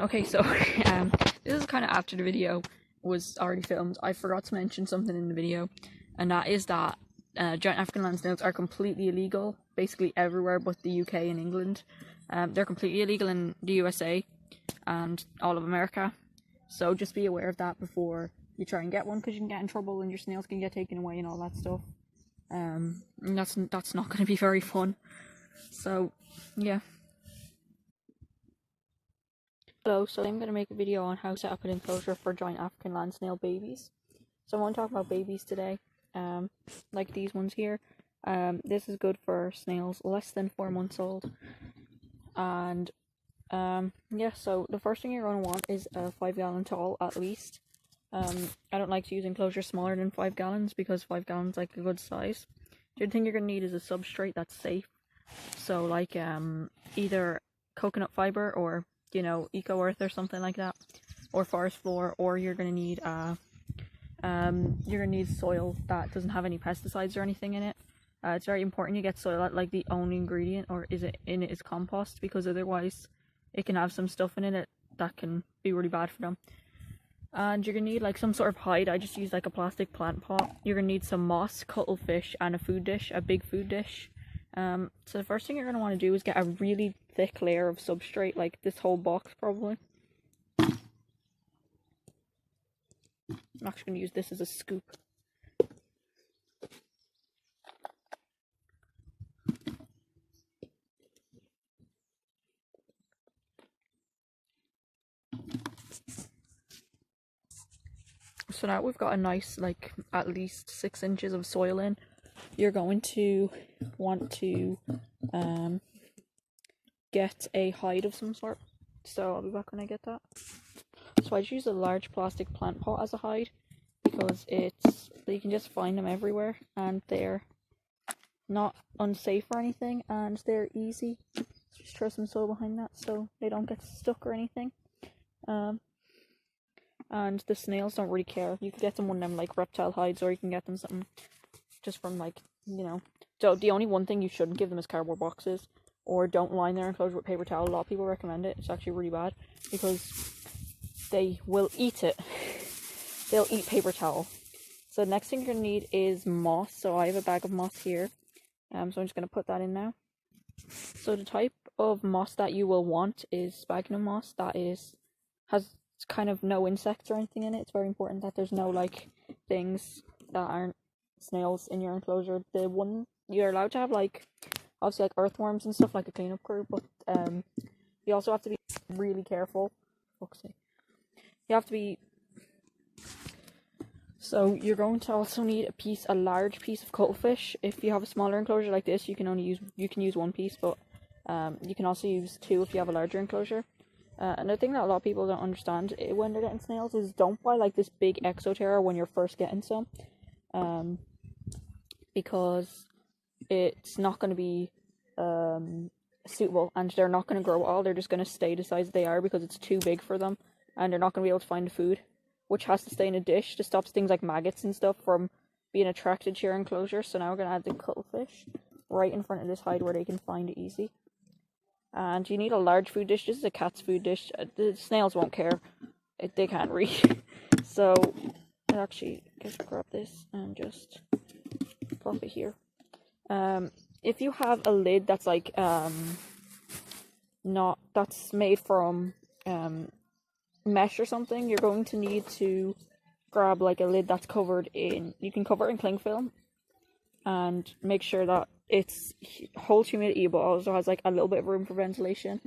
Okay, so this is kind of after the video was already filmed. I forgot to mention something in the video, and that is that giant African land snails are completely illegal, basically everywhere but the UK and England. They're completely illegal in the USA and all of America, so just be aware of that before you try and get one, because you can get in trouble and your snails can get taken away and all that stuff. And that's not going to be very fun. So yeah. Hello, so I'm going to make a video on how to set up an enclosure for giant African land snail babies. So I want to talk about babies today, like these ones here. This is good for snails less than 4 months old. And yeah, so the first thing you're going to want is a 5 gallon tall at least. I don't like to use enclosures smaller than 5 gallons because 5 gallons is like a good size. The other thing you're going to need is a substrate that's safe. So like either coconut fiber or eco earth or something like that, or forest floor, or you're gonna need soil that doesn't have any pesticides or anything in it. It's very important you get soil that like the only ingredient or is it in it is compost, because otherwise it can have some stuff in it that can be really bad for them. And you're gonna need like some sort of hide. I just use like a plastic plant pot. You're gonna need some moss, cuttlefish, and a food dish, a big food dish. So the first thing you're going to want to do is get a really thick layer of substrate, like this whole box probably. I'm actually going to use this as a scoop. So now we've got a nice, like, at least 6 inches of soil in. You're going to want to get a hide of some sort. So I'll be back when I get that. So I just use a large plastic plant pot as a hide because you can just find them everywhere and they're not unsafe or anything, and they're easy. Just throw some soil behind that so they don't get stuck or anything. And the snails don't really care. You can get them one of them like reptile hides, or you can get them something just from like, so the only one thing you shouldn't give them is cardboard boxes, or don't line their enclosure with paper towel. A lot of people recommend it. It's actually really bad because they will eat it. They'll eat paper towel. So the next thing you're going to need is moss. So I have a bag of moss here. So I'm just going to put that in now. So the type of moss that you will want is sphagnum moss. That has kind of no insects or anything in it. It's very important that there's no like things that aren't snails in your enclosure. The one you're allowed to have like obviously like earthworms and stuff, like a cleanup crew, but you also have to be really careful. Fuck's sake. You have to be. So you're going to also need a large piece of cuttlefish. If you have a smaller enclosure like this, you can use 1 piece, but you can also use 2 if you have a larger enclosure. Another thing that a lot of people don't understand when they're getting snails is don't buy like this big exoterra when you're first getting some, because it's not going to be suitable, and they're not going to grow at all. They're just going to stay the size they are because it's too big for them, and they're not going to be able to find the food, which has to stay in a dish to stop things like maggots and stuff from being attracted to your enclosure. So now we're going to add the cuttlefish right in front of this hide where they can find it easy. And you need a large food dish. This is a cat's food dish. The snails won't care. They can't read. So I actually just grab this and just plop it here. If you have a lid that's like that's made from mesh or something, you're going to need to grab like a lid that's covered in, you can cover it in cling film and make sure that holds humidity but also has like a little bit of room for ventilation,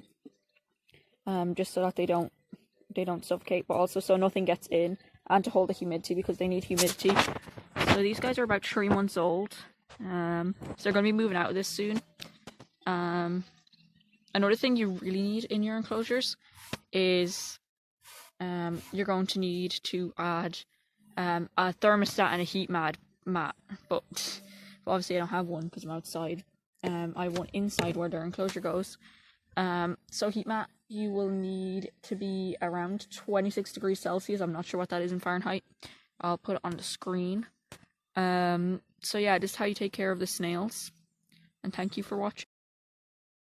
just so that they don't suffocate, but also so nothing gets in, and to hold the humidity because they need humidity. So these guys are about 3 months old, so they're going to be moving out of this soon. Another thing you really need in your enclosures is you're going to need to add a thermostat and a heat mat, but obviously I don't have one because I'm outside. I have one inside where their enclosure goes. So heat mat, you will need to be around 26 degrees Celsius. I'm not sure what that is in Fahrenheit. I'll put it on the screen. So yeah, this is how you take care of the snails. And thank you for watching.